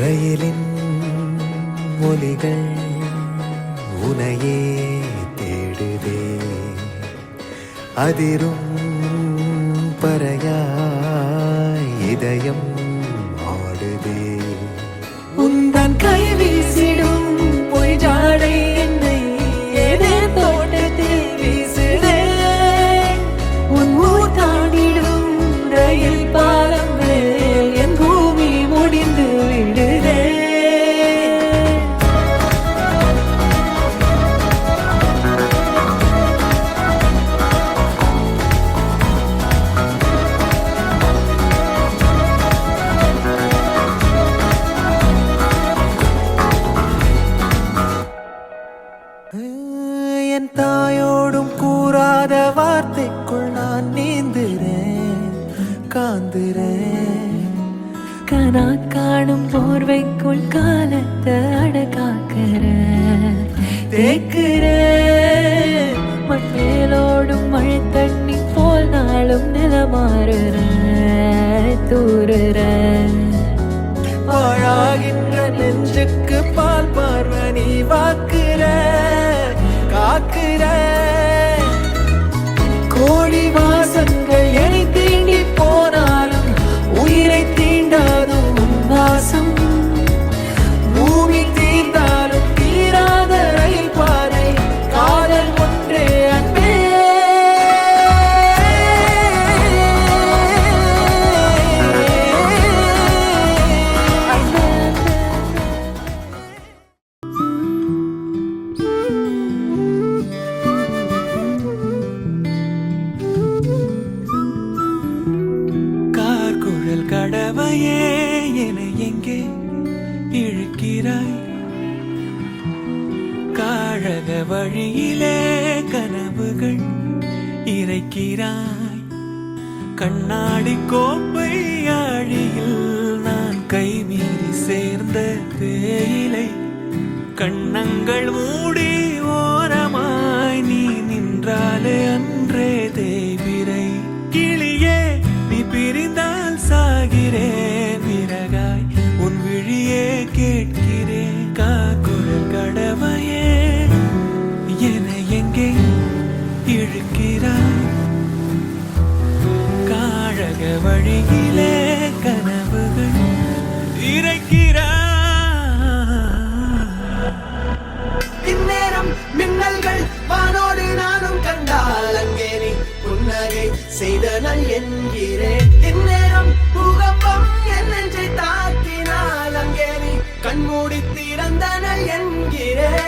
ரயிலின் ஒலிகள் உனையே தேடுதே, அதிரும் பறையாய் இதயம் ஆடுதே. உந்தன் கை வீசிடும் பொய் ஜாடை என்னை ஏதே தோட்டத்தில் வீசுதே. உன் ஊர் தாண்டிடும் ரயில் பாலம் மேல் என் பூமி முடிந்து விடுதே. என் தாயோடும் கூறாத வார்த்தைக்குள் நான் நீந்துறேன், காந்துறேன். கனா காணும் போர்வைக்குள் காலத்தை அடக்காக்கிற தேக்குற. மண்ணேலோடும் மழை தண்ணி போல் நாளும் நிலமாறுற தூறுற. பாழாகின்ற நெஞ்சுக்கு பால் பார்வனி வாக்குற காக்குற. கோடி வாசங்கள் என்னை தீண்டி போனாலும் உயிரை தீண்டாதும் உன் வாசம். பூமி தீர்ந்தாலும் தீராத ரயில் பாதை காதல் ஒன்றே அன்பே. கார்குழல் கடவையே என எங்கே இழுக்கிறாய், காழக வழியிலே கனவுகள் இறைக்கிறாய். கண்ணாடி கோப்பை ஆழியில் நான் கைமீறி சேர்ந்த தேயிலை. கண்ணங்கள் மூடி ஓரமாய் நீ நின்றாலே அன்றே தேவிரை. கிளியே நீ பிரிந்தால் சாகிறேன், விறகாய் உன் விழியே கேட்கிறேன். காக்குழல் கடவையே என எங்கே இழுக்கிறாய், காழக வழியிலே கனவுகள் இறைக்கிறாய். இந்நேரம் மின்னல்கள் வானோடு நானும் கண்டால் அங்கே நீ புன்னகை செய்தனல் என்கிறேன். இந்நேரம் பூகம்பம் என் நெஞ்சை தாக்கினால் அங்கே நீ கண்மூடி திறந்தனல் என்கிறேன்.